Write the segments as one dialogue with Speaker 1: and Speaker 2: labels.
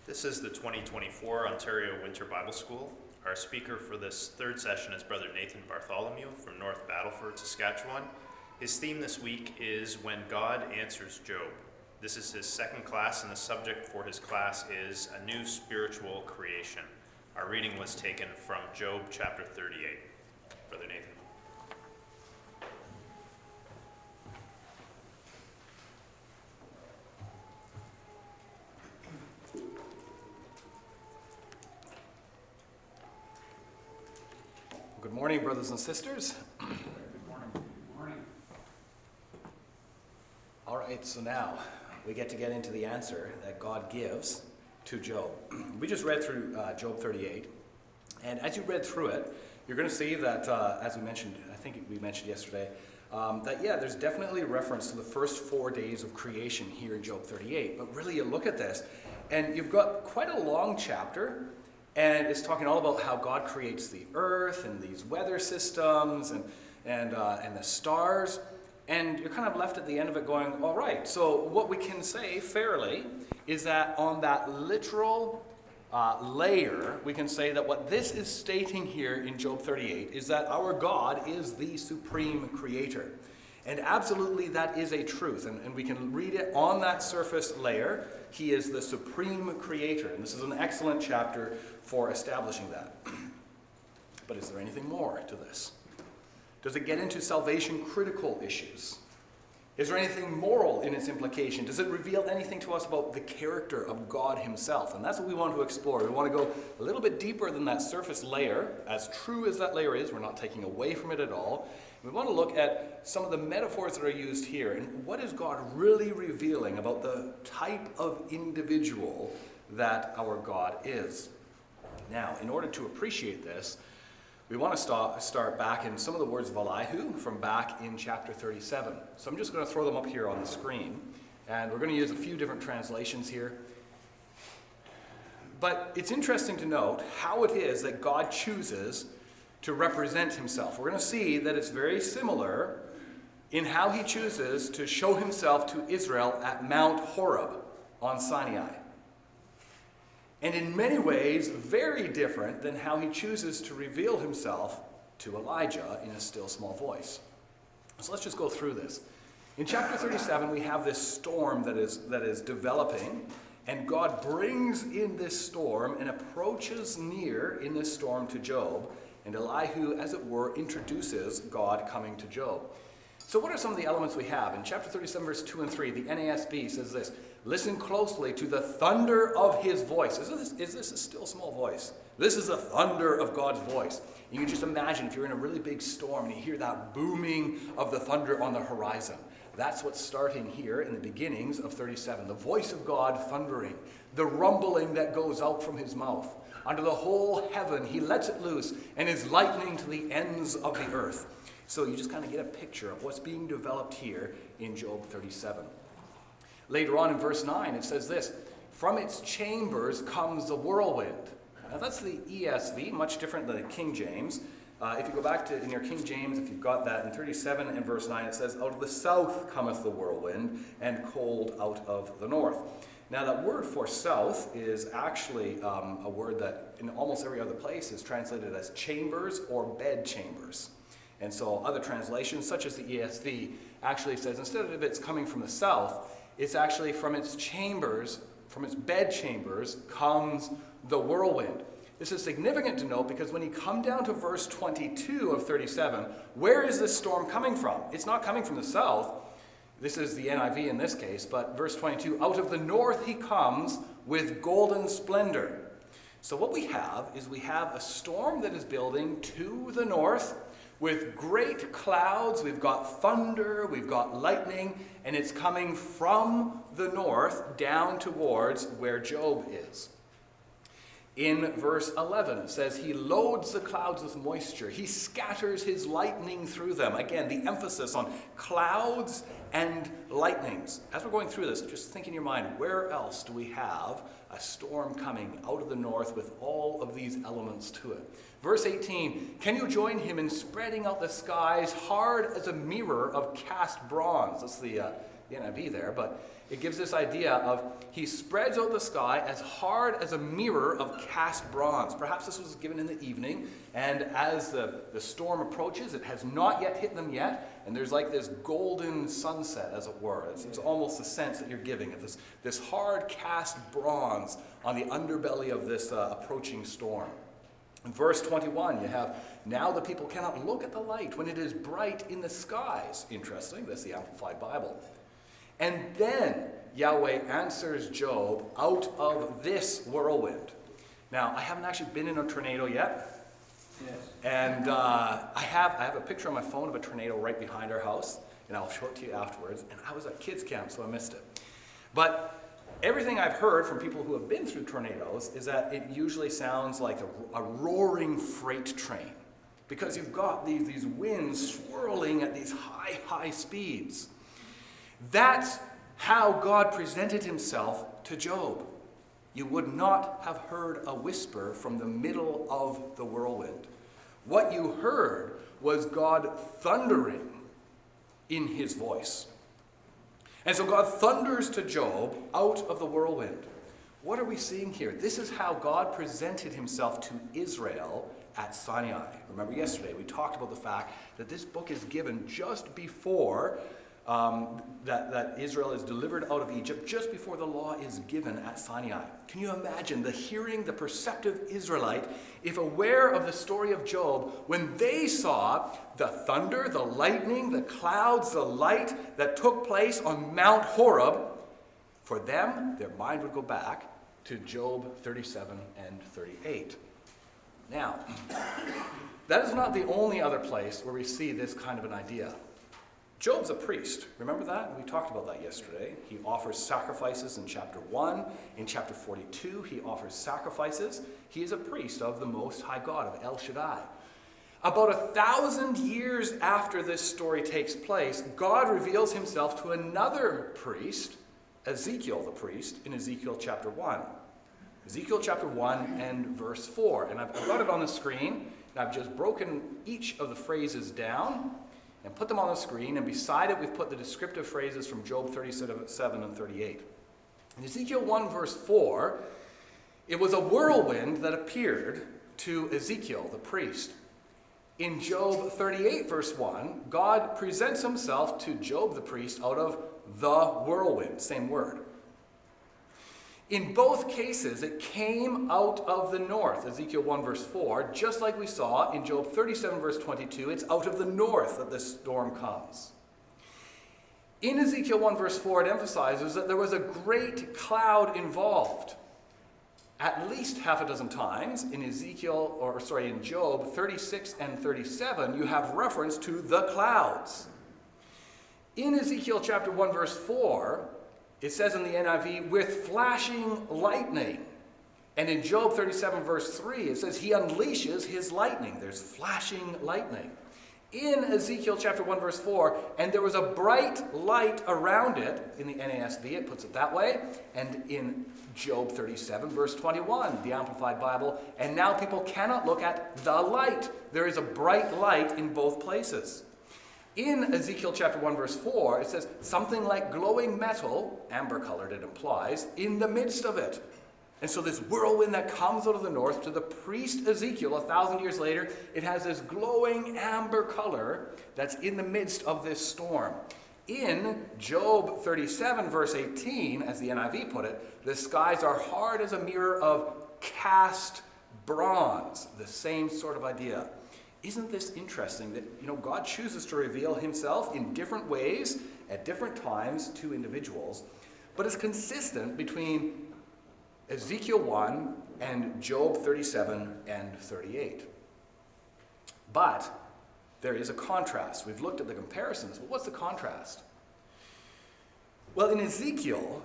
Speaker 1: This is the 2024 Ontario Winter Bible School. Our speaker for this third session is Brother Nathan Bartholomew from North Battleford, Saskatchewan. His theme this week is When God Answers Job. This is his second class, and the subject for his class is A New Spiritual Creation. Our reading was taken from Job chapter 38. Brother Nathan.
Speaker 2: Good morning, brothers and sisters.
Speaker 3: Good morning. Good morning.
Speaker 2: All right, so now we get into the answer that God gives to Job. We just read through Job 38, and as you read through it, you're going to see that, as we mentioned, I think we mentioned yesterday, there's definitely a reference to the first 4 days of creation here in Job 38. But really, you look at this, and you've got quite a long chapter. And it's talking all about how God creates the earth and these weather systems and the stars. And you're kind of left at the end of it going, all right, so what we can say fairly is that on that literal layer, we can say that what this is stating here in Job 38 is that our God is the supreme creator. And absolutely that is a truth, and we can read it on that surface layer. He is the supreme creator, and this is an excellent chapter for establishing that. But is there anything more to this? Does it get into salvation critical issues? Is there anything moral in its implication? Does it reveal anything to us about the character of God himself? And that's what we want to explore. We want to go a little bit deeper than that surface layer. As true as that layer is, we're not taking away from it at all. We want to look at some of the metaphors that are used here and what is God really revealing about the type of individual that our God is. Now, in order to appreciate this, we want to start back in some of the words of Elihu from back in chapter 37. So I'm just going to throw them up here on the screen, and we're going to use a few different translations here. But it's interesting to note how it is that God chooses to represent himself. We're going to see that it's very similar in how he chooses to show himself to Israel at Mount Horeb on Sinai. And in many ways, very different than how he chooses to reveal himself to Elijah in a still small voice. So let's just go through this. In chapter 37, we have this storm that is developing, and God brings in this storm and approaches near in this storm to Job. And Elihu, as it were, introduces God coming to Job. So what are some of the elements we have? In chapter 37, verse 2 and 3, the NASB says this: listen closely to the thunder of his voice. Is this a still small voice? This is the thunder of God's voice. You can just imagine if you're in a really big storm and you hear that booming of the thunder on the horizon. That's what's starting here in the beginnings of 37. The voice of God thundering, the rumbling that goes out from his mouth. Under the whole heaven, he lets it loose and is lightning to the ends of the earth. So you just kind of get a picture of what's being developed here in Job 37. Later on in verse 9, it says this: from its chambers comes the whirlwind. Now that's the ESV, much different than the King James. If you go back to in your King James, if you've got that, in 37 and verse 9, it says, out of the south cometh the whirlwind, and cold out of the north. Now that word for south is actually a word that in almost every other place is translated as chambers or bed chambers. And so other translations, such as the ESV, actually says instead of it's coming from the south, it's actually from its chambers, from its bed chambers, comes the whirlwind. This is significant to note because when you come down to verse 22 of 37, where is this storm coming from? It's not coming from the south. This is the NIV in this case, but verse 22, out of the north he comes with golden splendor. So what we have is we have a storm that is building to the north with great clouds. We've got thunder, we've got lightning, and it's coming from the north down towards where Job is. In verse 11, it says, he loads the clouds with moisture. He scatters his lightning through them. Again, the emphasis on clouds and lightnings. As we're going through this, just think in your mind, where else do we have a storm coming out of the north with all of these elements to it? Verse 18, can you join him in spreading out the skies hard as a mirror of cast bronze? That's the the NIV there, but it gives this idea of he spreads out the sky as hard as a mirror of cast bronze. Perhaps this was given in the evening, and as the storm approaches, it has not yet hit them yet, and there's like this golden sunset, as it were. It's almost the sense that you're giving of this hard cast bronze on the underbelly of this approaching storm. In verse 21, you have, now the people cannot look at the light when it is bright in the skies. Interesting, that's the Amplified Bible. And then Yahweh answers Job out of this whirlwind. Now, I haven't actually been in a tornado yet.
Speaker 3: Yes.
Speaker 2: And I have a picture on my phone of a tornado right behind our house, and I'll show it to you afterwards. And I was at kids camp, so I missed it. But everything I've heard from people who have been through tornadoes is that it usually sounds like a roaring freight train, because you've got these winds swirling at these high speeds. That's how God presented himself to Job. You would not have heard a whisper from the middle of the whirlwind. What you heard was God thundering in his voice. And so God thunders to Job out of the whirlwind. What are we seeing here? This is how God presented himself to Israel at Sinai. Remember yesterday we talked about the fact that this book is given just before that Israel is delivered out of Egypt, just before the law is given at Sinai. Can you imagine the perceptive Israelite, if aware of the story of Job, when they saw the thunder, the lightning, the clouds, the light that took place on Mount Horeb, for them, their mind would go back to Job 37 and 38. Now, that is not the only other place where we see this kind of an idea. Job's a priest. Remember that? We talked about that yesterday. He offers sacrifices in chapter 1. In chapter 42, he offers sacrifices. He is a priest of the Most High God, of El Shaddai. About 1,000 years after this story takes place, God reveals himself to another priest, Ezekiel the priest, in Ezekiel chapter 1. Ezekiel chapter 1 and verse 4. And I've got it on the screen, and I've just broken each of the phrases down and put them on the screen, and beside it we've put the descriptive phrases from Job 37 and 38. In Ezekiel 1 verse 4, it was a whirlwind that appeared to Ezekiel the priest. In Job 38 verse 1, God presents himself to Job the priest out of the whirlwind, same word. In both cases, it came out of the north, Ezekiel 1 verse 4, just like we saw in Job 37 verse 22, it's out of the north that this storm comes. In Ezekiel 1 verse 4, it emphasizes that there was a great cloud involved. At least half a dozen times in in Job 36 and 37, you have reference to the clouds. In Ezekiel chapter 1 verse 4, it says in the NIV, with flashing lightning. And in Job 37 verse 3, it says he unleashes his lightning. There's flashing lightning. In Ezekiel chapter 1 verse 4, and there was a bright light around it. In the NASB, it puts it that way. And in Job 37 verse 21, the Amplified Bible, and now people cannot look at the light. There is a bright light in both places. In Ezekiel chapter 1 verse 4, it says something like glowing metal, amber-colored it implies, in the midst of it. And so this whirlwind that comes out of the north to the priest Ezekiel 1,000 years later, it has this glowing amber color that's in the midst of this storm. In Job 37 verse 18, as the NIV put it, the skies are hard as a mirror of cast bronze. The same sort of idea. Isn't this interesting that, God chooses to reveal himself in different ways at different times to individuals, but it's consistent between Ezekiel 1 and Job 37 and 38. But there is a contrast. We've looked at the comparisons, but what's the contrast? Well, in Ezekiel,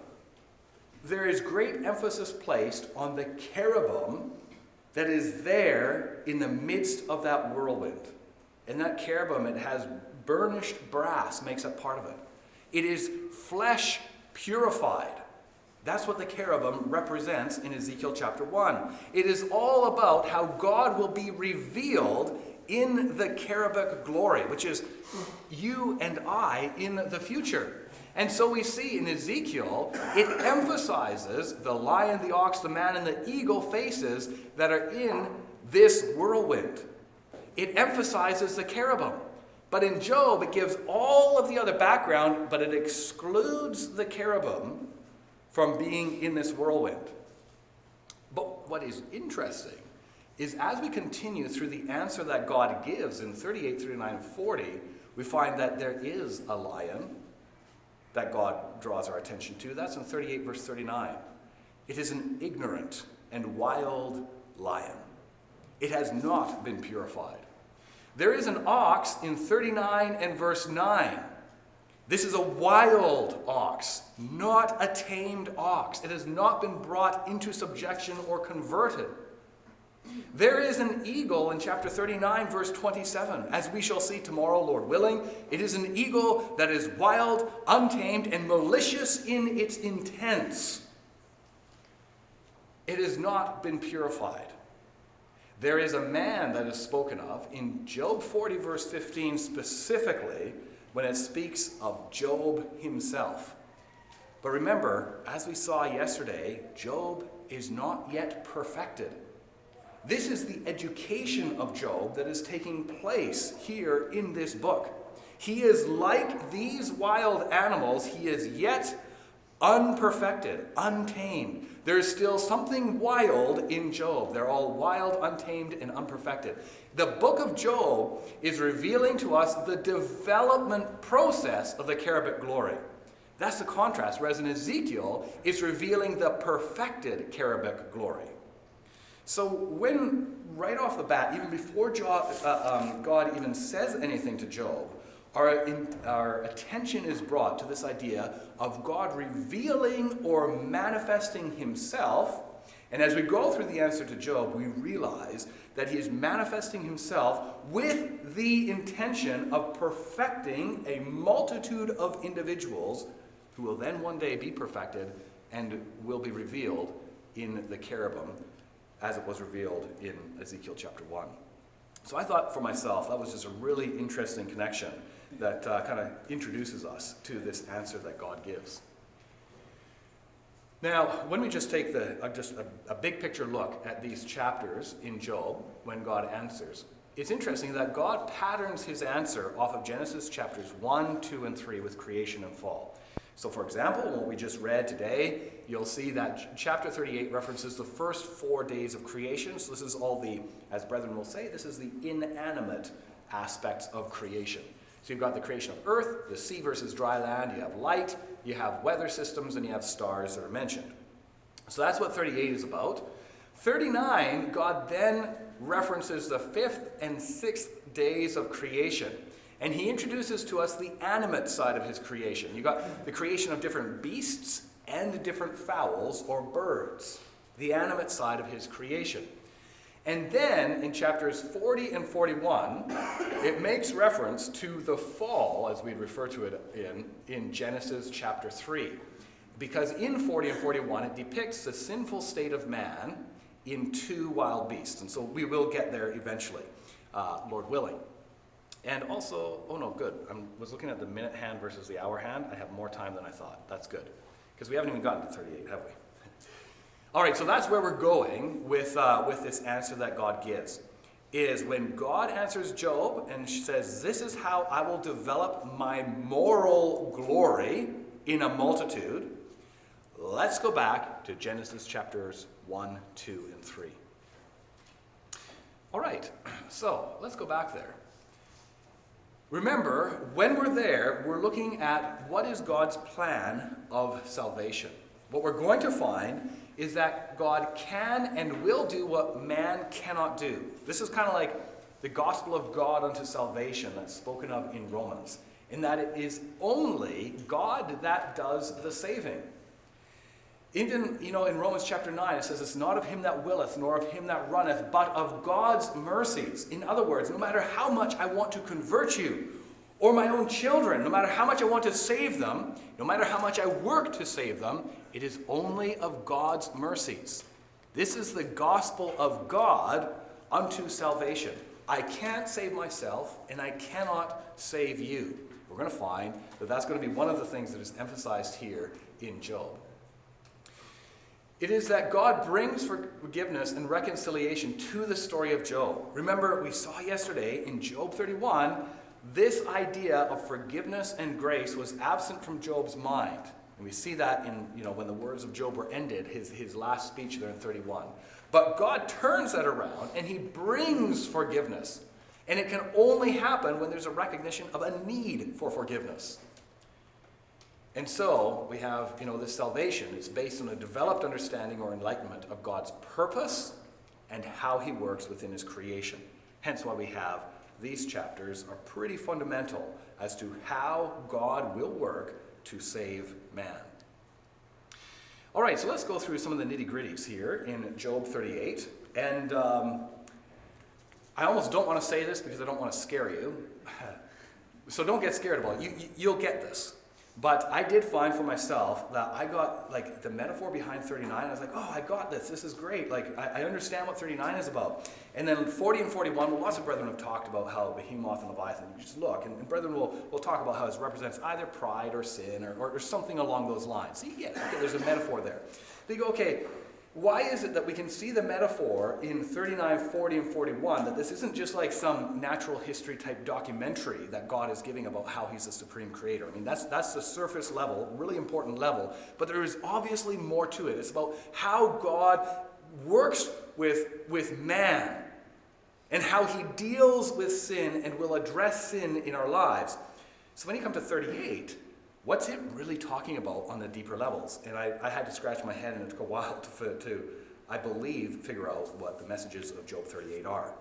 Speaker 2: there is great emphasis placed on the cherubim that is there in the midst of that whirlwind. And that cherubim, it has burnished brass, makes up part of it. It is flesh purified. That's what the cherubim represents in Ezekiel chapter 1. It is all about how God will be revealed in the cherubic glory, which is you and I in the future. And so we see in Ezekiel, it emphasizes the lion, the ox, the man, and the eagle faces that are in this whirlwind. It emphasizes the cherubim. But in Job, it gives all of the other background, but it excludes the cherubim from being in this whirlwind. But what is interesting is as we continue through the answer that God gives in 38, 39, and 40, we find that there is a lion that God draws our attention to. That's in 38 verse 39. It is an ignorant and wild lion. It has not been purified. There is an ox in 39 and verse 9. This is a wild ox, not a tamed ox. It has not been brought into subjection or converted. There is an eagle in chapter 39, verse 27. As we shall see tomorrow, Lord willing, it is an eagle that is wild, untamed, and malicious in its intents. It has not been purified. There is a man that is spoken of in Job 40, verse 15 specifically, when it speaks of Job himself. But remember, as we saw yesterday, Job is not yet perfected. This is the education of Job that is taking place here in this book. He is like these wild animals. He is yet unperfected, untamed. There is still something wild in Job. They're all wild, untamed, and unperfected. The book of Job is revealing to us the development process of the cherubic glory. That's the contrast, whereas in Ezekiel, it's revealing the perfected cherubic glory. So when, right off the bat, even before God even says anything to Job, our attention is brought to this idea of God revealing or manifesting himself. And as we go through the answer to Job, we realize that he is manifesting himself with the intention of perfecting a multitude of individuals who will then one day be perfected and will be revealed in the cherubim, as it was revealed in Ezekiel chapter 1. So I thought for myself that was just a really interesting connection that kind of introduces us to this answer that God gives. Now, when we just take a big picture look at these chapters in Job, when God answers, it's interesting that God patterns his answer off of Genesis chapters 1, 2, and 3 with creation and fall. So, for example, what we just read today, you'll see that chapter 38 references the first 4 days of creation. So this is all the, as brethren will say, this is the inanimate aspects of creation. So you've got the creation of earth, the sea versus dry land, you have light, you have weather systems, and you have stars that are mentioned. So that's what 38 is about. 39, God then references the 5th and 6th days of creation. And he introduces to us the animate side of his creation. You've got the creation of different beasts and different fowls or birds. The animate side of his creation. And then in chapters 40 and 41, it makes reference to the fall, as we refer to it in Genesis chapter 3. Because in 40 and 41, it depicts the sinful state of man in 2 wild beasts. And so we will get there eventually, Lord willing. And also, oh no, good. I was looking at the minute hand versus the hour hand. I have more time than I thought. That's good. Because we haven't even gotten to 38, have we? All right, so that's where we're going with this answer that God gives. Is when God answers Job and says, this is how I will develop my moral glory in a multitude. Let's go back to Genesis chapters 1, 2, and 3. All right, so let's go back there. Remember, when we're there, we're looking at what is God's plan of salvation. What we're going to find is that God can and will do what man cannot do. This is kind of like the gospel of God unto salvation that's spoken of in Romans, in that it is only God that does the saving. Even, in Romans chapter 9, it says, it's not of him that willeth, nor of him that runneth, but of God's mercies. In other words, no matter how much I want to convert you, or my own children, no matter how much I want to save them, no matter how much I work to save them, it is only of God's mercies. This is the gospel of God unto salvation. I can't save myself, and I cannot save you. We're going to find that that's going to be one of the things that is emphasized here in Job. It is that God brings forgiveness and reconciliation to the story of Job. Remember, we saw yesterday in Job 31, this idea of forgiveness and grace was absent from Job's mind. And we see that in, when the words of Job were ended, his last speech there in 31. But God turns that around and he brings forgiveness. And it can only happen when there's a recognition of a need for forgiveness. And so we have, this salvation. It's based on a developed understanding or enlightenment of God's purpose and how he works within his creation. Hence why we have these chapters are pretty fundamental as to how God will work to save man. All right, so let's go through some of the nitty-gritties here in Job 38. And I almost don't want to say this because I don't want to scare you. So don't get scared about it. You'll get this. But I did find for myself that I got, the metaphor behind 39. I was like, oh, I got this. This is great. I understand what 39 is about. And then 40 and 41, well, lots of brethren have talked about how Behemoth and Leviathan, you just look. And brethren will talk about how it represents either pride or sin or something along those lines. So you get it. Okay, there's a metaphor there. They go, okay, why is it that we can see the metaphor in 39, 40, and 41, that this isn't just like some natural history type documentary that God is giving about how he's the supreme creator? I mean, that's the surface level, really important level, but there is obviously more to it. It's about how God works with man and how he deals with sin and will address sin in our lives. So when you come to 38, what's it really talking about on the deeper levels? And I had to scratch my head, and it took a while to I believe, figure out what the messages of Job 38 are.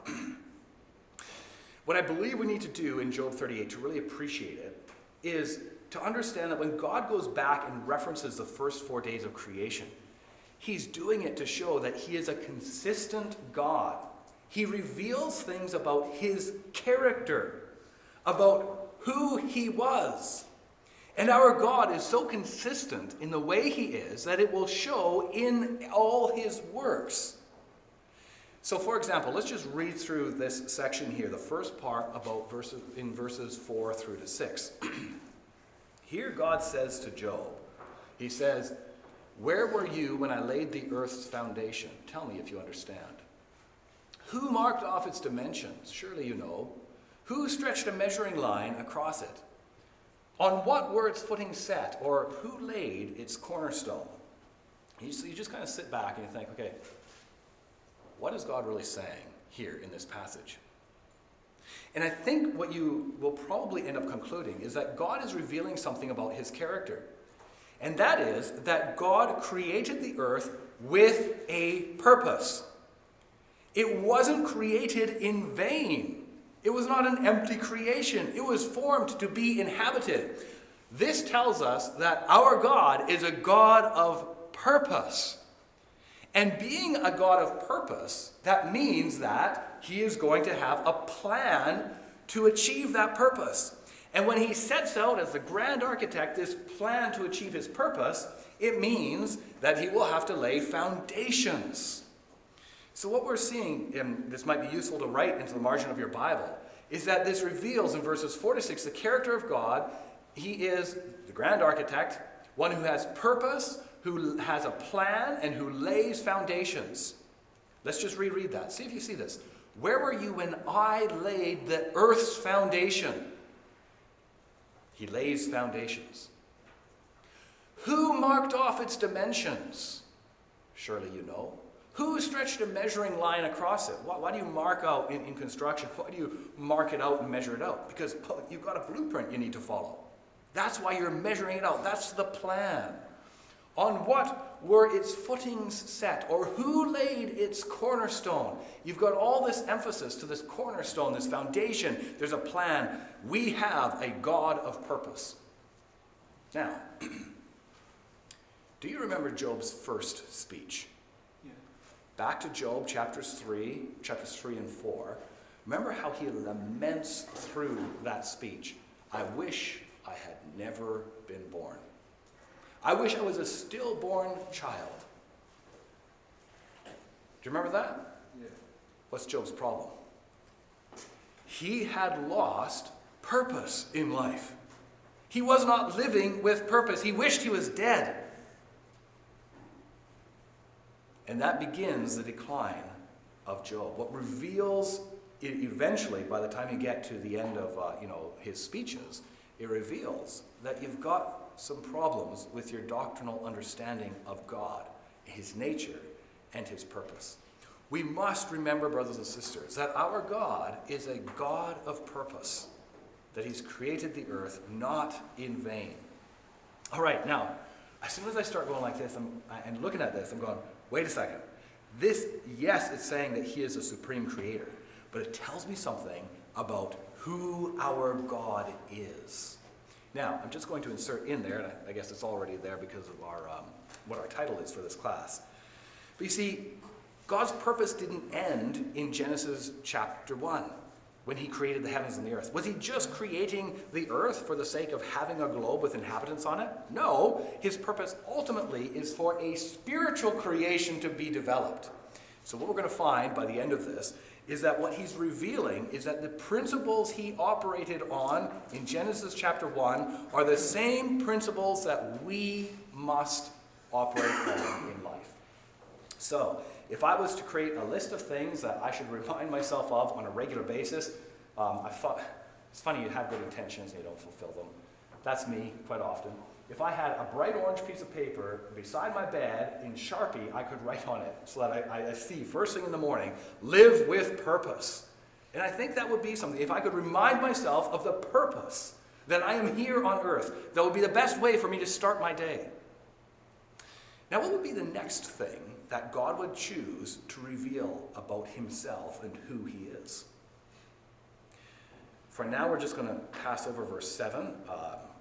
Speaker 2: What I believe we need to do in Job 38 to really appreciate it is to understand that when God goes back and references the first 4 days of creation, he's doing it to show that he is a consistent God. He reveals things about his character, about who he was. And our God is so consistent in the way he is that it will show in all his works. So for example, let's just read through this section here, the first part about verses 4 through to 6. Here God says to Job, he says, "Where were you when I laid the earth's foundation? Tell me if you understand. Who marked off its dimensions? Surely you know. Who stretched a measuring line across it? On what were its footing set, or who laid its cornerstone?" You just kind of sit back and you think, okay, what is God really saying here in this passage? And I think what you will probably end up concluding is that God is revealing something about his character. And that is that God created the earth with a purpose. It wasn't created in vain. It was not an empty creation. It was formed to be inhabited. This tells us that our God is a God of purpose. And being a God of purpose, that means that he is going to have a plan to achieve that purpose. And when he sets out as the grand architect this plan to achieve his purpose, it means that he will have to lay foundations. So what we're seeing, and this might be useful to write into the margin of your Bible, is that this reveals in verses 4 to 6 the character of God. He is the grand architect, one who has purpose, who has a plan, and who lays foundations. Let's just reread that. See if you see this. Where were you when I laid the earth's foundation? He lays foundations. Who marked off its dimensions? Surely you know. Who stretched a measuring line across it? Why do you mark out in construction? Why do you mark it out and measure it out? Because you've got a blueprint you need to follow. That's why you're measuring it out. That's the plan. On what were its footings set? Or who laid its cornerstone? You've got all this emphasis to this cornerstone, this foundation. There's a plan. We have a God of purpose. Now, do you remember Job's first speech?
Speaker 3: Yeah.
Speaker 2: Back to Job chapters 3 and 4. Remember how he laments through that speech. I wish I had never been born. I wish I was a stillborn child. Do you remember that?
Speaker 3: Yeah.
Speaker 2: What's Job's problem? He had lost purpose in life. He was not living with purpose. He wished he was dead. And that begins the decline of Job. What reveals, eventually, by the time you get to the end of his speeches, it reveals that you've got some problems with your doctrinal understanding of God, his nature, and his purpose. We must remember, brothers and sisters, that our God is a God of purpose, that he's created the earth not in vain. All right, now, as soon as I start going like this and looking at this, I'm going, wait a second. This, yes, it's saying that he is a supreme creator, but it tells me something about who our God is. Now, I'm just going to insert in there, and I guess it's already there because of our what our title is for this class. But you see, God's purpose didn't end in Genesis chapter 1 when he created the heavens and the earth. Was he just creating the earth for the sake of having a globe with inhabitants on it? No, his purpose ultimately is for a spiritual creation to be developed. So what we're going to find by the end of this is that what he's revealing is that the principles he operated on in Genesis chapter 1 are the same principles that we must operate on in life. So, if I was to create a list of things that I should remind myself of on a regular basis, I thought, it's funny, you have good intentions and you don't fulfill them. That's me quite often. If I had a bright orange piece of paper beside my bed in Sharpie, I could write on it so that I see first thing in the morning, live with purpose. And I think that would be something, if I could remind myself of the purpose that I am here on earth, that would be the best way for me to start my day. Now, what would be the next thing that God would choose to reveal about himself and who he is? For now, we're just going to pass over verse 7.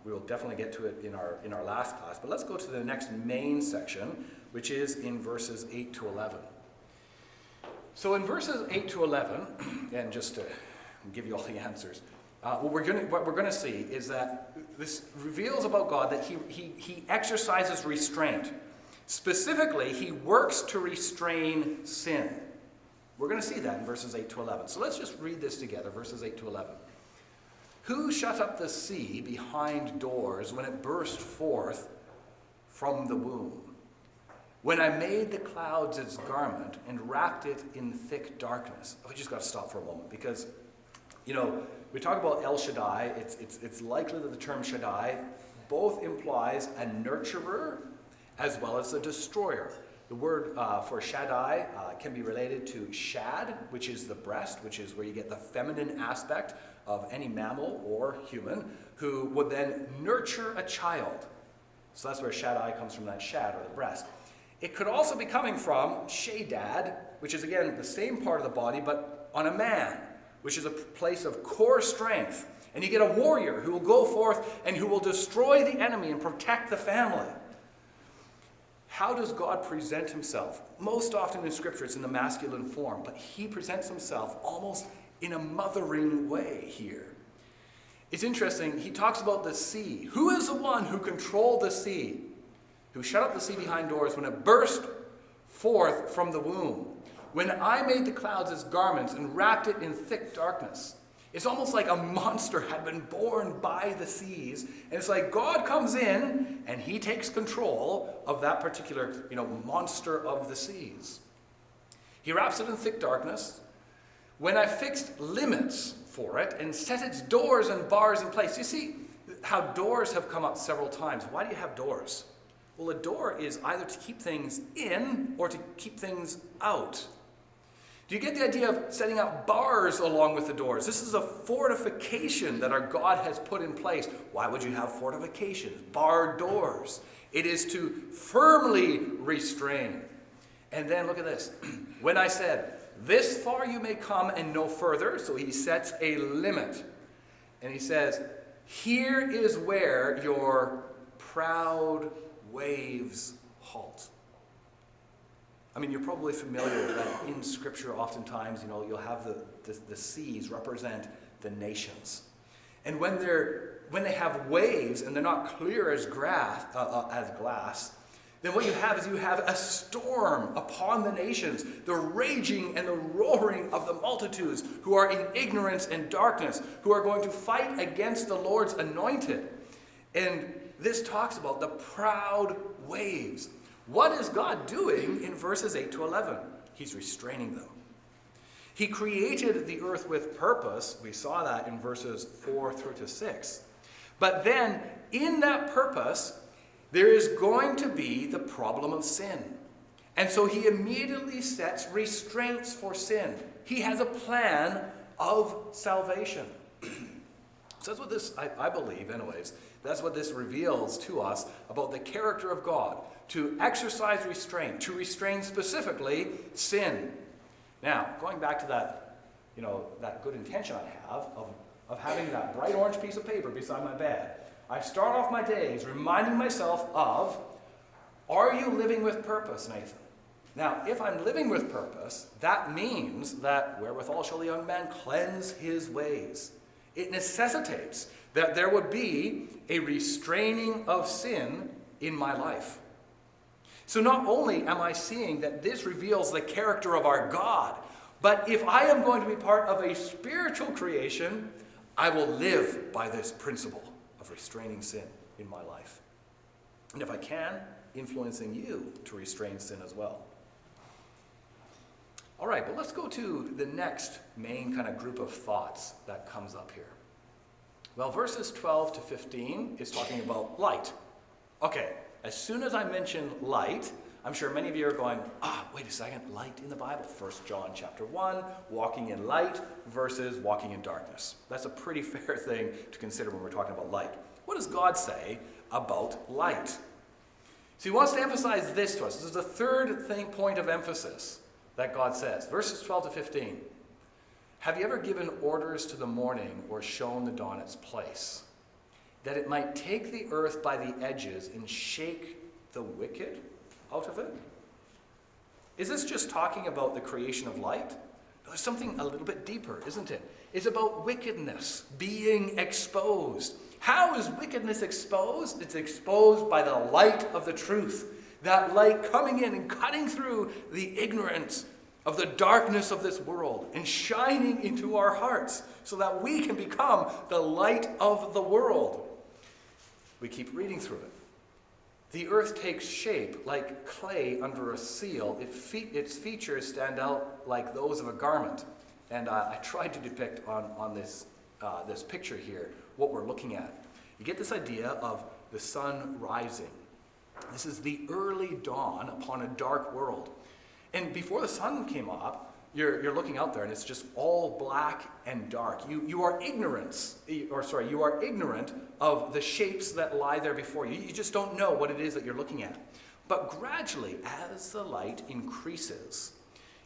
Speaker 2: We will definitely get to it in our last class. But let's go to the next main section, which is in verses 8 to 11. So in verses 8 to 11, and just to give you all the answers, what we're going to see is that this reveals about God that he exercises restraint. Specifically, he works to restrain sin. We're going to see that in verses 8 to 11. So let's just read this together, verses 8 to 11. Who shut up the sea behind doors when it burst forth from the womb? When I made the clouds its garment and wrapped it in thick darkness. We just got to stop for a moment because, we talk about El Shaddai. It's likely that the term Shaddai both implies a nurturer as well as a destroyer. The word for Shaddai can be related to shad, which is the breast, which is where you get the feminine aspect of any mammal or human, who would then nurture a child. So that's where Shaddai comes from, that shad, or the breast. It could also be coming from Shadad, which is again the same part of the body, but on a man, which is a place of core strength. And you get a warrior who will go forth and who will destroy the enemy and protect the family. How does God present himself? Most often in Scripture it's in the masculine form, but he presents himself almost in a mothering way here. It's interesting, he talks about the sea. Who is the one who controlled the sea? Who shut up the sea behind doors when it burst forth from the womb? When I made the clouds as garments and wrapped it in thick darkness. It's almost like a monster had been born by the seas. And it's like God comes in and he takes control of that particular, monster of the seas. He wraps it in thick darkness. When I fixed limits for it and set its doors and bars in place. You see how doors have come up several times. Why do you have doors? Well, a door is either to keep things in or to keep things out. Do you get the idea of setting up bars along with the doors? This is a fortification that our God has put in place. Why would you have fortifications? Barred doors. It is to firmly restrain. And then look at this. When I said, this far you may come and no further, so he sets a limit. And he says, here is where your proud waves halt. I mean, you're probably familiar that in Scripture oftentimes, you'll have the seas represent the nations. And when they have waves and they're not clear as glass, then what you have is you have a storm upon the nations, the raging and the roaring of the multitudes who are in ignorance and darkness, who are going to fight against the Lord's anointed. And this talks about the proud waves. What is God doing in verses 8 to 11? He's restraining them. He created the earth with purpose. We saw that in verses 4 through to 6. But then, in that purpose, there is going to be the problem of sin. And so he immediately sets restraints for sin. He has a plan of salvation. So that's what this, I believe anyways, that's what this reveals to us about the character of God. To exercise restraint, to restrain specifically sin. Now, going back to that, that good intention I have of having that bright orange piece of paper beside my bed, I start off my days reminding myself of, are you living with purpose, Nathan? Now, if I'm living with purpose, that means that wherewithal shall the young man cleanse his ways. It necessitates that there would be a restraining of sin in my life. So not only am I seeing that this reveals the character of our God, but if I am going to be part of a spiritual creation, I will live by this principle of restraining sin in my life. And if I can, influencing you to restrain sin as well. All right, but let's go to the next main kind of group of thoughts that comes up here. Well, verses 12 to 15 is talking about light. Okay, as soon as I mention light, I'm sure many of you are going, wait a second, light in the Bible. 1 John chapter 1, walking in light versus walking in darkness. That's a pretty fair thing to consider when we're talking about light. What does God say about light? So he wants to emphasize this to us. This is the third point of emphasis that God says. Verses 12 to 15. Have you ever given orders to the morning or shown the dawn its place, that it might take the earth by the edges and shake the wicked out of it? Is this just talking about the creation of light? No, there's something a little bit deeper, isn't it? It's about wickedness being exposed. How is wickedness exposed? It's exposed by the light of the truth. That light coming in and cutting through the ignorance of the darkness of this world and shining into our hearts so that we can become the light of the world. We keep reading through it. The earth takes shape like clay under a seal. Its features stand out like those of a garment. And I tried to depict on this picture here what we're looking at. You get this idea of the sun rising. This is the early dawn upon a dark world. And before the sun came up, you're looking out there and it's just all black and dark. You are ignorant of the shapes that lie there before you. You just don't know what it is that you're looking at. But gradually, as the light increases,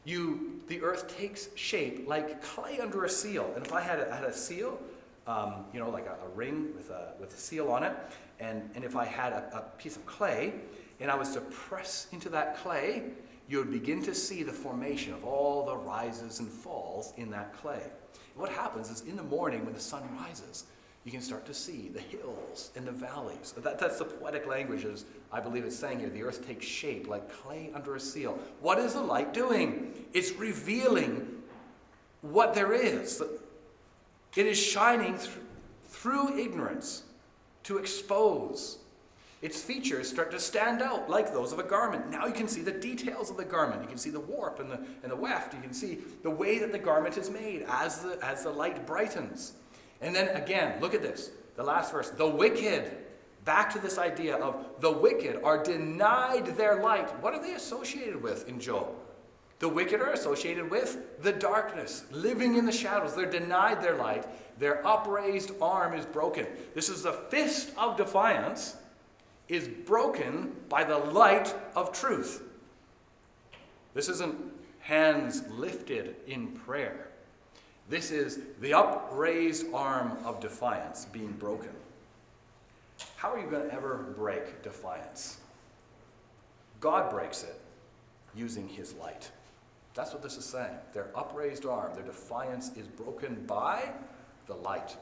Speaker 2: the earth takes shape like clay under a seal. And if I had a seal, like a ring with a seal on it, and if I had a piece of clay, and I was to press into that clay, you would begin to see the formation of all the rises and falls in that clay. What happens is in the morning when the sun rises, you can start to see the hills and the valleys. That's the poetic language, as I believe it's saying here. The earth takes shape like clay under a seal. What is the light doing? It's revealing what there is. It is shining through ignorance to expose. Its features start to stand out like those of a garment. Now you can see the details of the garment. You can see the warp and the weft. You can see the way that the garment is made as the light brightens. And then again, look at this. The last verse. The wicked. Back to this idea of the wicked are denied their light. What are they associated with in Job? The wicked are associated with the darkness, living in the shadows. They're denied their light. Their upraised arm is broken. This is the fist of defiance is broken by the light of truth. This isn't hands lifted in prayer. This is the upraised arm of defiance being broken. How are you going to ever break defiance? God breaks it using his light. That's what this is saying. Their upraised arm, their defiance is broken by the light.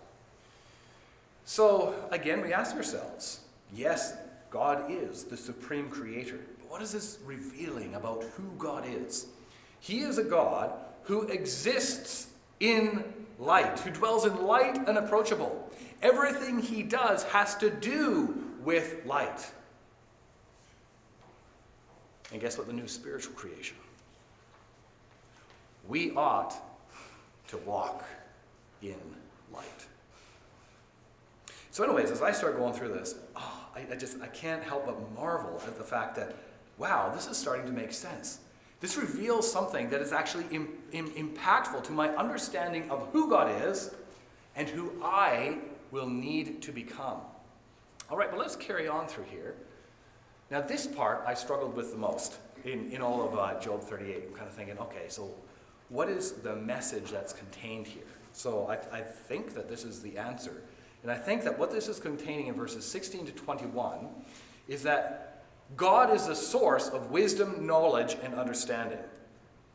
Speaker 2: So, again, we ask ourselves, yes, God is the supreme creator. But what is this revealing about who God is? He is a God who exists in light, who dwells in light unapproachable. Everything he does has to do with light. And guess what the new spiritual creation? We ought to walk in light. So anyways, as I start going through this, I can't help but marvel at the fact that, wow, this is starting to make sense. This reveals something that is actually impactful to my understanding of who God is and who I will need to become. All right, well, let's carry on through here. Now, this part I struggled with the most in all of Job 38. I'm kind of thinking, okay, so what is the message that's contained here? So I think that this is the answer. And I think that what this is containing in verses 16 to 21 is that God is the source of wisdom, knowledge, and understanding.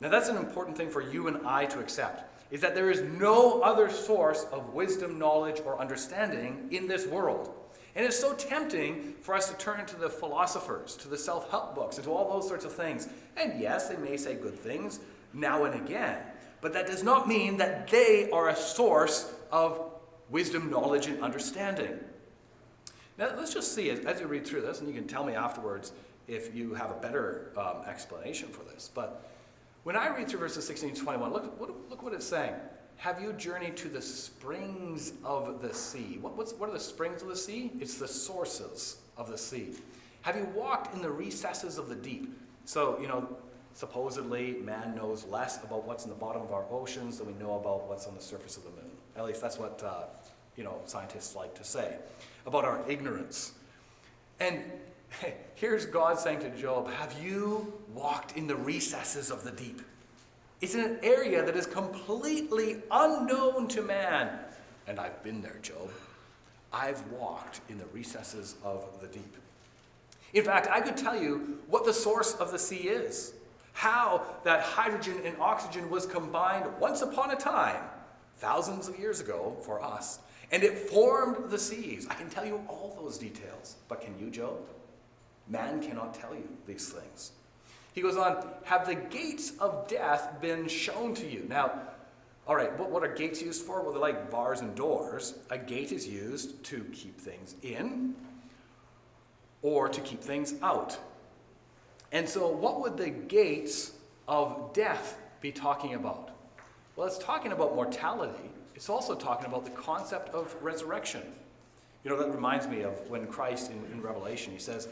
Speaker 2: Now that's an important thing for you and I to accept, is that there is no other source of wisdom, knowledge, or understanding in this world. And it's so tempting for us to turn to the philosophers, to the self-help books, and to all those sorts of things. And yes, they may say good things now and again, but that does not mean that they are a source of wisdom, knowledge, and understanding. Now, let's just see, as you read through this, and you can tell me afterwards if you have a better explanation for this. But when I read through verses 16 to 21, look what it's saying. Have you journeyed to the springs of the sea? What are the springs of the sea? It's the sources of the sea. Have you walked in the recesses of the deep? So, supposedly man knows less about what's in the bottom of our oceans than we know about what's on the surface of the moon. At least that's what scientists like to say about our ignorance. And here's God saying to Job, have you walked in the recesses of the deep? It's in an area that is completely unknown to man. And I've been there, Job. I've walked in the recesses of the deep. In fact, I could tell you what the source of the sea is. How that hydrogen and oxygen was combined once upon a time, thousands of years ago for us, and it formed the seas. I can tell you all those details, but can you, Job? Man cannot tell you these things. He goes on, have the gates of death been shown to you? Now, all right, what are gates used for? Well, they're like bars and doors. A gate is used to keep things in or to keep things out. And so what would the gates of death be talking about? Well, it's talking about mortality. It's also talking about the concept of resurrection. That reminds me of when Christ in Revelation, he says,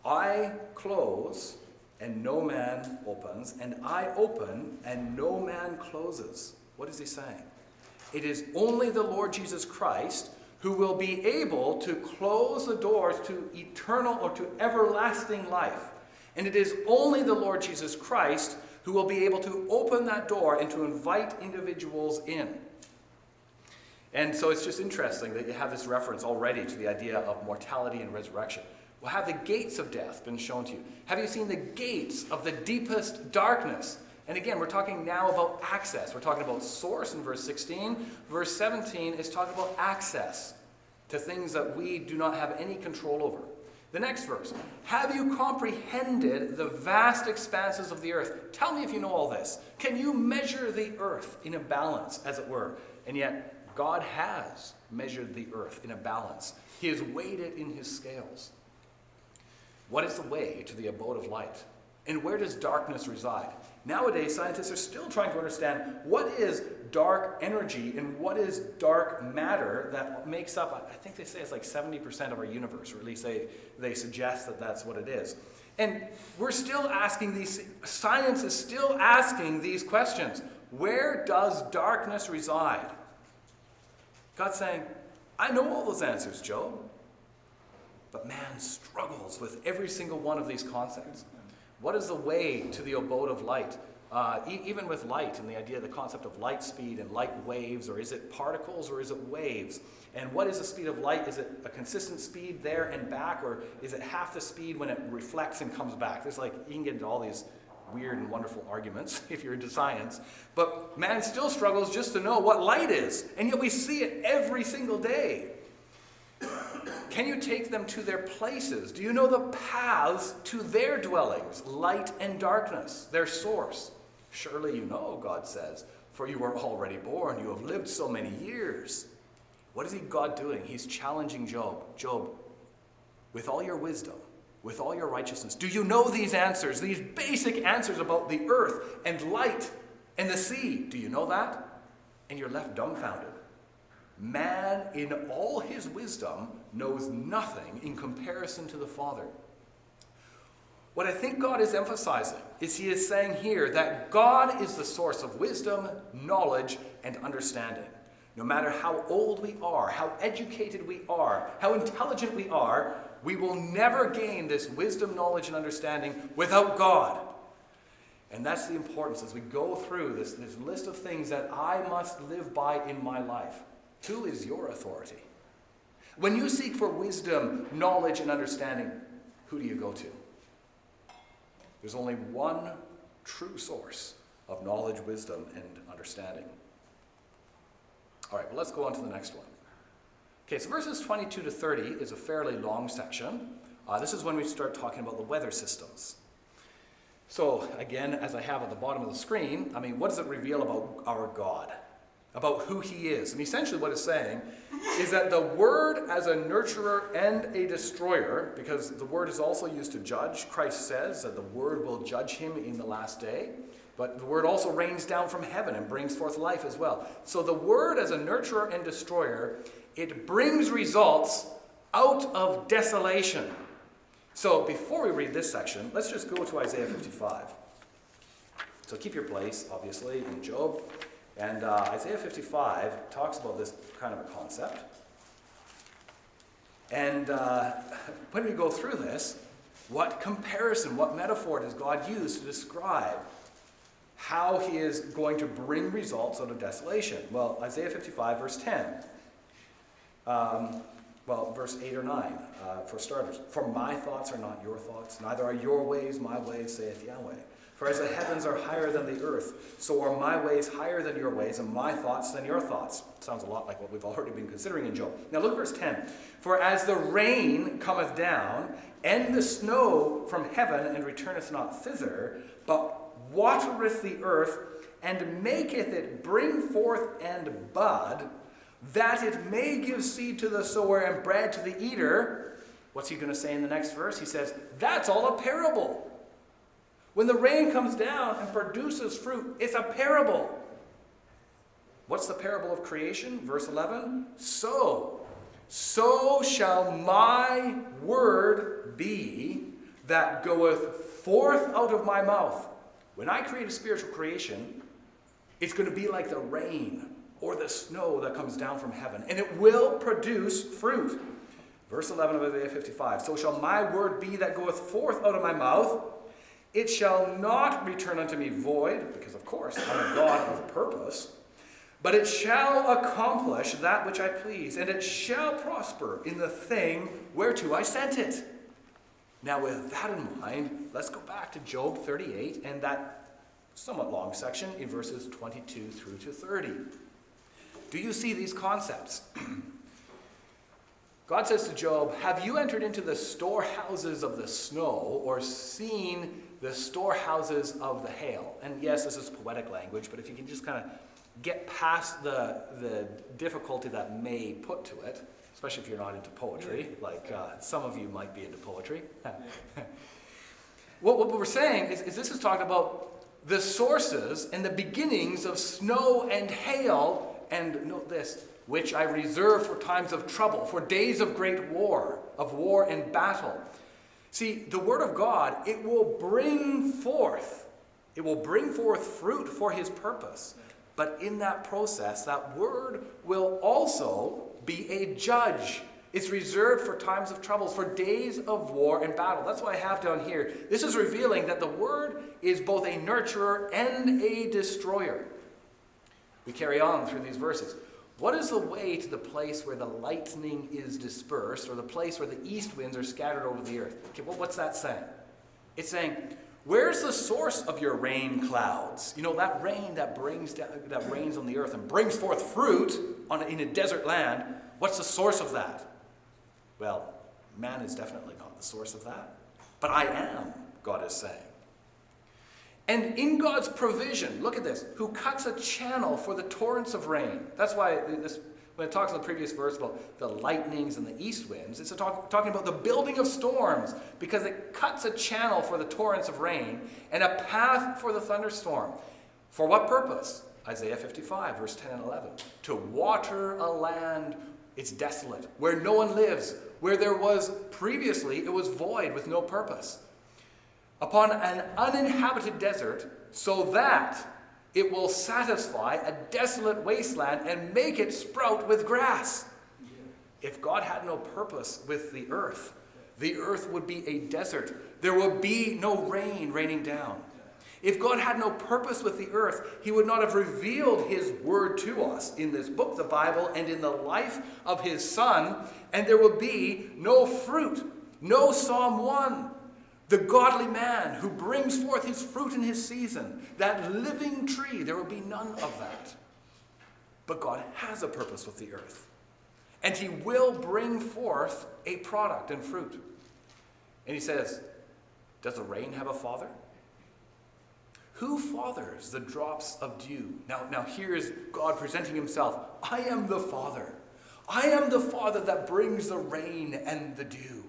Speaker 2: I close and no man opens, and I open and no man closes. What is he saying? It is only the Lord Jesus Christ who will be able to close the doors to eternal or to everlasting life. And it is only the Lord Jesus Christ who will be able to open that door and to invite individuals in. And so it's just interesting that you have this reference already to the idea of mortality and resurrection. Well, have the gates of death been shown to you? Have you seen the gates of the deepest darkness? And again, we're talking now about access. We're talking about source in verse 16. Verse 17 is talking about access to things that we do not have any control over. The next verse, have you comprehended the vast expanses of the earth? Tell me if you know all this. Can you measure the earth in a balance, as it were? And yet, God has measured the earth in a balance. He has weighed it in his scales. What is the way to the abode of light? And where does darkness reside? Nowadays, scientists are still trying to understand what is dark energy and what is dark matter that makes up, I think they say it's like 70% of our universe, or at least they suggest that that's what it is. And we're still asking science is still asking these questions. Where does darkness reside? God's saying, I know all those answers, Job. But man struggles with every single one of these concepts. What is the way to the abode of light? Even with light and the idea, the concept of light speed and light waves, or is it particles or is it waves? And what is the speed of light? Is it a consistent speed there and back, or is it half the speed when it reflects and comes back? You can get into all these weird and wonderful arguments if you're into science. But man still struggles just to know what light is. And yet we see it every single day. Can you take them to their places? Do you know the paths to their dwellings, light and darkness, their source? Surely you know, God says, for you were already born, you have lived so many years. What is God doing? He's challenging Job. Job, with all your wisdom, with all your righteousness, do you know these answers, these basic answers about the earth and light and the sea? Do you know that? And you're left dumbfounded. Man, in all his wisdom, knows nothing in comparison to the Father. What I think God is emphasizing is he is saying here that God is the source of wisdom, knowledge, and understanding. No matter how old we are, how educated we are, how intelligent we are, we will never gain this wisdom, knowledge, and understanding without God. And that's the importance as we go through this list of things that I must live by in my life. Who is your authority? When you seek for wisdom, knowledge, and understanding, who do you go to? There's only one true source of knowledge, wisdom, and understanding. All right, well, let's go on to the next one. Okay, so verses 22 to 30 is a fairly long section. This is when we start talking about the weather systems. So, again, as I have at the bottom of the screen, what does it reveal about our God? About who he is? And essentially what it's saying is that the word as a nurturer and a destroyer, because the word is also used to judge. Christ says that the word will judge him in the last day. But the word also rains down from heaven and brings forth life as well. So the word as a nurturer and destroyer, it brings results out of desolation. So before we read this section, let's just go to Isaiah 55. So keep your place, obviously, in Job. And Isaiah 55 talks about this kind of a concept. And when we go through this, what comparison, what metaphor does God use to describe how he is going to bring results out of desolation? Well, Isaiah 55, verse 10. Verse 8 or 9, for starters. For my thoughts are not your thoughts, neither are your ways my ways, saith Yahweh. For as the heavens are higher than the earth, so are my ways higher than your ways, and my thoughts than your thoughts. Sounds a lot like what we've already been considering in Job. Now look at verse 10. For as the rain cometh down, and the snow from heaven, and returneth not thither, but watereth the earth, and maketh it bring forth and bud, that it may give seed to the sower and bread to the eater. What's he going to say in the next verse? He says, that's all a parable. When the rain comes down and produces fruit, it's a parable. What's the parable of creation? Verse 11. So shall my word be that goeth forth out of my mouth. When I create a spiritual creation, it's going to be like the rain or the snow that comes down from heaven, and it will produce fruit. Verse 11 of Isaiah 55. So shall my word be that goeth forth out of my mouth. It shall not return unto me void, because of course I'm a God of purpose, but it shall accomplish that which I please, and it shall prosper in the thing whereto I sent it. Now with that in mind, let's go back to Job 38 and that somewhat long section in verses 22 through to 30. Do you see these concepts? God says to Job, have you entered into the storehouses of the snow, or seen the storehouses of the hail? And yes, this is poetic language, but if you can just kind of get past the difficulty that may put to it, especially if you're not into poetry, like some of you might be into poetry. What we're saying is this is talking about the sources and the beginnings of snow and hail, and note this, which I reserve for times of trouble, for days of great war, and battle. See, the word of God, it will bring forth fruit for his purpose. But in that process, that word will also be a judge. It's reserved for times of troubles, for days of war and battle. That's what I have down here. This is revealing that the word is both a nurturer and a destroyer. We carry on through these verses. What is the way to the place where the lightning is dispersed, or the place where the east winds are scattered over the earth? Okay, well, what's that saying? It's saying, where's the source of your rain clouds? You know, that rain that rains on the earth and brings forth fruit in a desert land. What's the source of that? Well, man is definitely not the source of that. But I am, God is saying. And in God's provision, look at this, who cuts a channel for the torrents of rain. That's why When it talks in the previous verse about the lightnings and the east winds, it's talking about the building of storms, because it cuts a channel for the torrents of rain and a path for the thunderstorm. For what purpose? Isaiah 55, verse 10 and 11. To water a land, it's desolate, where no one lives, where there was previously, it was void with no purpose. Upon an uninhabited desert, so that it will satisfy a desolate wasteland and make it sprout with grass. If God had no purpose with the earth would be a desert. There would be no rain raining down. If God had no purpose with the earth, he would not have revealed his word to us in this book, the Bible, and in the life of his Son, and there would be no fruit, no Psalm 1. The godly man who brings forth his fruit in his season, that living tree, there will be none of that. But God has a purpose with the earth. And he will bring forth a product and fruit. And he says, does the rain have a father? Who fathers the drops of dew? Now here is God presenting himself. I am the Father. I am the Father that brings the rain and the dew.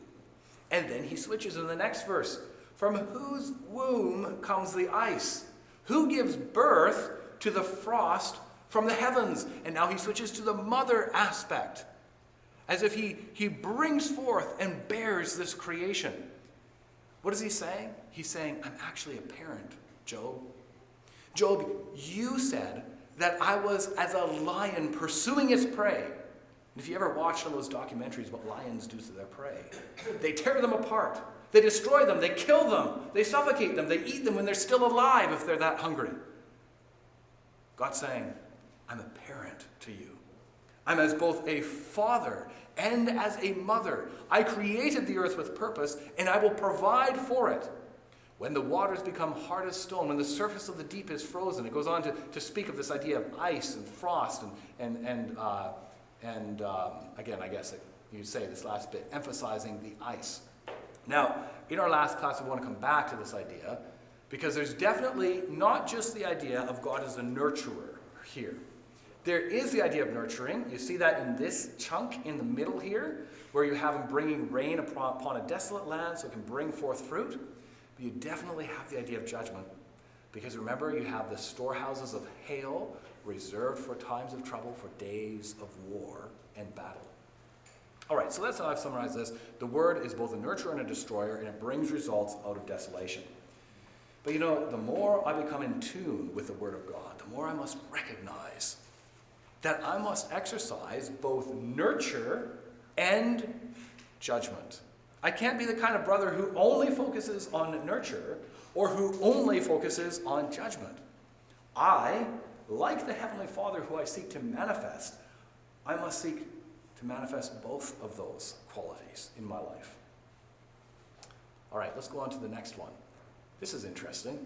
Speaker 2: And then he switches in the next verse. From whose womb comes the ice? Who gives birth to the frost from the heavens? And now he switches to the mother aspect. As if he brings forth and bears this creation. What is he saying? He's saying, I'm actually a parent, Job. Job, you said that I was as a lion pursuing its prey. And if you ever watch some of those documentaries, what lions do to their prey, they tear them apart. They destroy them. They kill them. They suffocate them. They eat them when they're still alive if they're that hungry. God's saying, I'm a parent to you. I'm as both a father and as a mother. I created the earth with purpose, and I will provide for it. When the waters become hard as stone, when the surface of the deep is frozen, it goes on to speak of this idea of ice and frost and again, I guess you'd say this last bit, emphasizing the ice. Now, in our last class, we want to come back to this idea because there's definitely not just the idea of God as a nurturer here. There is the idea of nurturing. You see that in this chunk in the middle here, where you have him bringing rain upon a desolate land so it can bring forth fruit. But you definitely have the idea of judgment. Because remember, you have the storehouses of hail reserved for times of trouble, for days of war and battle. All right, so that's how I've summarized this. The word is both a nurturer and a destroyer, and it brings results out of desolation. But you know, the more I become in tune with the word of God, the more I must recognize that I must exercise both nurture and judgment. I can't be the kind of brother who only focuses on nurture or who only focuses on judgment. I, like the Heavenly Father who I seek to manifest, I must seek to manifest both of those qualities in my life. All right, let's go on to the next one. This is interesting.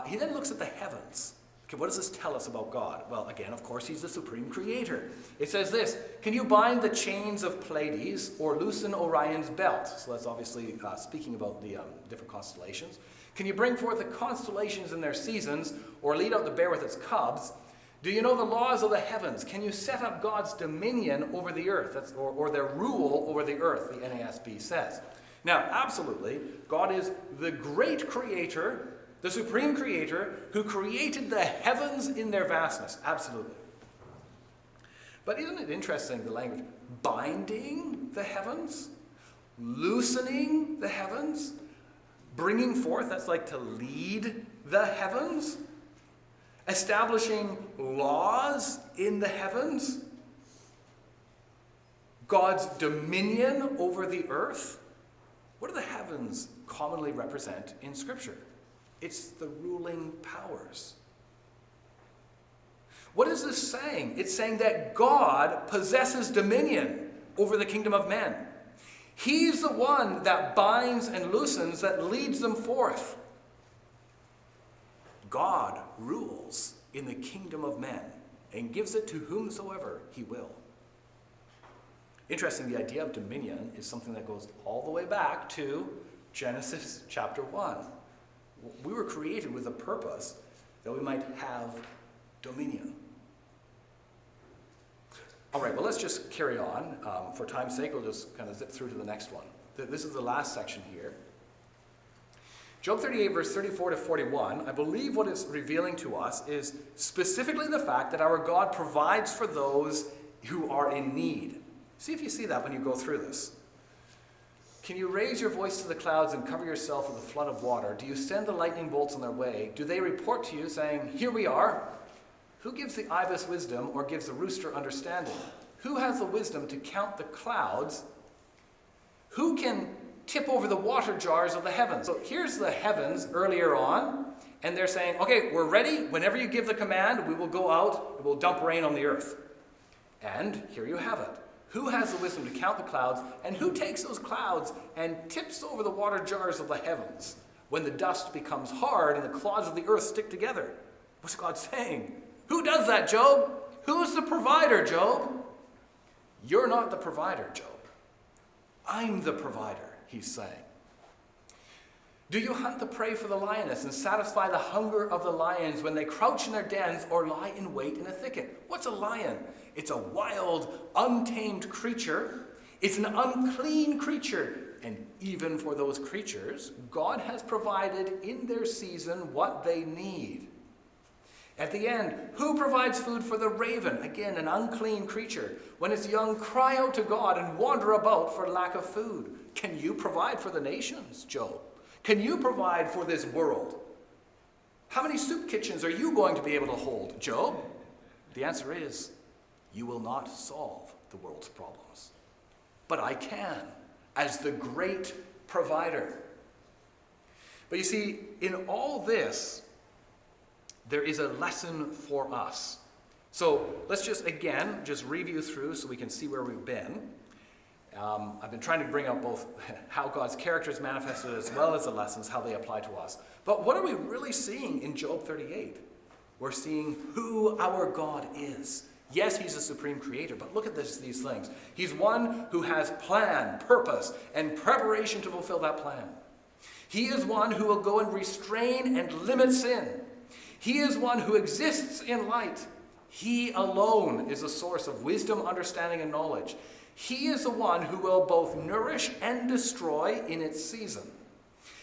Speaker 2: He then looks at the heavens. Okay, what does this tell us about God? Well, again, of course, he's the supreme creator. It says this, can you bind the chains of Pleiades or loosen Orion's belt? So that's obviously speaking about the different constellations. Can you bring forth the constellations in their seasons or lead out the bear with its cubs? Do you know the laws of the heavens? Can you set up God's dominion over the earth? Or their rule over the earth, the NASB says. Now, absolutely, God is the great creator, the supreme creator, who created the heavens in their vastness. Absolutely. But isn't it interesting, the language? Binding the heavens, loosening the heavens, bringing forth, that's like to lead the heavens, establishing laws in the heavens, God's dominion over the earth. What do the heavens commonly represent in Scripture? It's the ruling powers. What is this saying? It's saying that God possesses dominion over the kingdom of men. He's the one that binds and loosens, that leads them forth. God rules in the kingdom of men and gives it to whomsoever he will. Interesting, the idea of dominion is something that goes all the way back to Genesis chapter 1. We were created with a purpose that we might have dominion. All right, well, let's just carry on. For time's sake, we'll just kind of zip through to the next one. This is the last section here. Job 38, verse 34 to 41, I believe what it's revealing to us is specifically the fact that our God provides for those who are in need. See if you see that when you go through this. Can you raise your voice to the clouds and cover yourself with a flood of water? Do you send the lightning bolts on their way? Do they report to you, saying, "Here we are"? Who gives the ibis wisdom or gives the rooster understanding? Who has the wisdom to count the clouds? Who can tip over the water jars of the heavens? So here's the heavens earlier on, and they're saying, okay, we're ready. Whenever you give the command, we will go out and we'll dump rain on the earth. And here you have it. Who has the wisdom to count the clouds, and who takes those clouds and tips over the water jars of the heavens when the dust becomes hard and the clods of the earth stick together? What's God saying? Who does that, Job? Who's the provider, Job? You're not the provider, Job. I'm the provider, he's saying. Do you hunt the prey for the lioness and satisfy the hunger of the lions when they crouch in their dens or lie in wait in a thicket? What's a lion? It's a wild, untamed creature. It's an unclean creature. And even for those creatures, God has provided in their season what they need. At the end, who provides food for the raven? Again, an unclean creature. When its young cry out to God and wander about for lack of food. Can you provide for the nations, Job? Can you provide for this world? How many soup kitchens are you going to be able to hold, Job? The answer is, you will not solve the world's problems. But I can, as the great provider. But you see, in all this, there is a lesson for us. So let's just review through so we can see where we've been. I've been trying to bring up both how God's character is manifested as well as the lessons, how they apply to us. But what are we really seeing in Job 38? We're seeing who our God is. Yes, he's a supreme creator, but look at these things. He's one who has plan, purpose, and preparation to fulfill that plan. He is one who will go and restrain and limit sin. He is one who exists in light. He alone is a source of wisdom, understanding, and knowledge. He is the one who will both nourish and destroy in its season.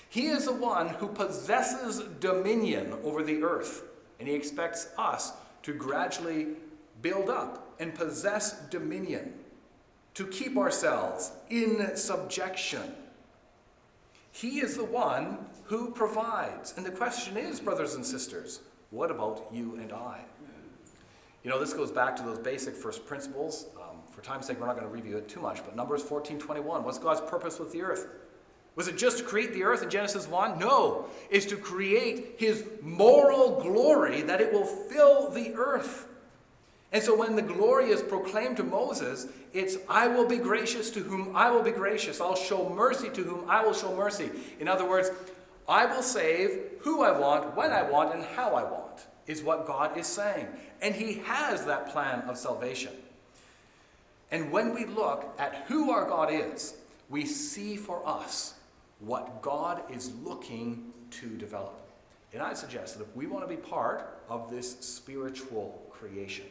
Speaker 2: He is the one who possesses dominion over the earth, and he expects us to gradually build up and possess dominion, to keep ourselves in subjection. He is the one who provides. And the question is, brothers and sisters, what about you and I? You know, this goes back to those basic first principles. For time's sake, we're not going to review it too much, but Numbers 14:21, what's God's purpose with the earth? Was it just to create the earth in Genesis 1? No. It's to create his moral glory that it will fill the earth. And so when the glory is proclaimed to Moses, it's, I will be gracious to whom I will be gracious. I'll show mercy to whom I will show mercy. In other words, I will save who I want, when I want, and how I want, is what God is saying. And he has that plan of salvation. And when we look at who our God is, we see for us what God is looking to develop. And I suggest that if we want to be part of this spiritual creation,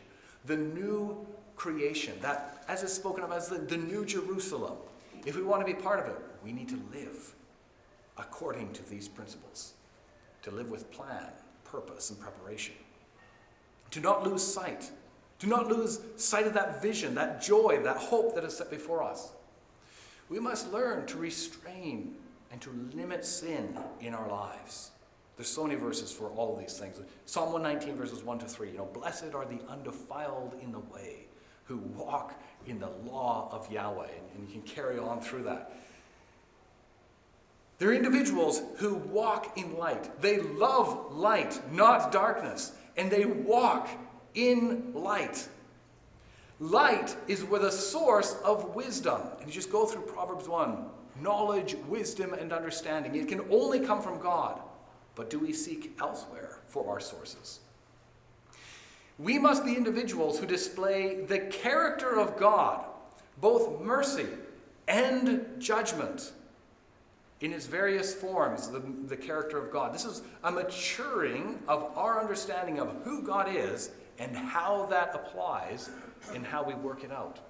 Speaker 2: the new creation, that as is spoken of as the new Jerusalem, if we want to be part of it, we need to live according to these principles. To live with plan, purpose, and preparation. To not lose sight. To not lose sight of that vision, that joy, that hope that is set before us. We must learn to restrain and to limit sin in our lives. There's so many verses for all of these things. Psalm 119, verses 1 to 3. Blessed are the undefiled in the way, who walk in the law of Yahweh. And you can carry on through that. They're individuals who walk in light. They love light, not darkness. And they walk in light. Light is where the source of wisdom. And you just go through Proverbs 1. Knowledge, wisdom, and understanding. It can only come from God. But do we seek elsewhere for our sources? We must be individuals who display the character of God, both mercy and judgment. in its various forms, the character of God. This is a maturing of our understanding of who God is and how that applies in how we work it out.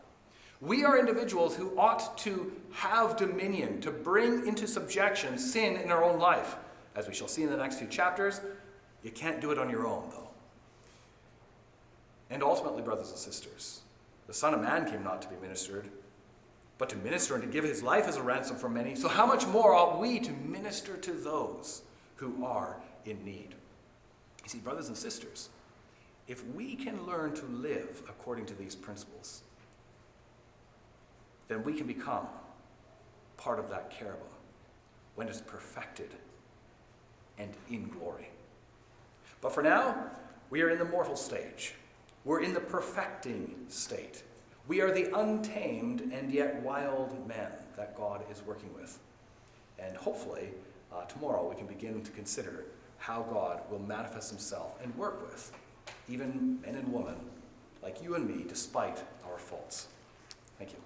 Speaker 2: We are individuals who ought to have dominion, to bring into subjection sin in our own life. As we shall see in the next few chapters, you can't do it on your own, though. And ultimately, brothers and sisters, the Son of Man came not to be ministered, but to minister and to give his life as a ransom for many. So how much more ought we to minister to those who are in need? You see, brothers and sisters, if we can learn to live according to these principles, then we can become part of that cherubim when it's perfected and in glory. But for now, we are in the mortal stage. We're in the perfecting state. We are the untamed and yet wild men that God is working with. And hopefully, tomorrow we can begin to consider how God will manifest himself and work with even men and women like you and me, despite our faults. Thank you.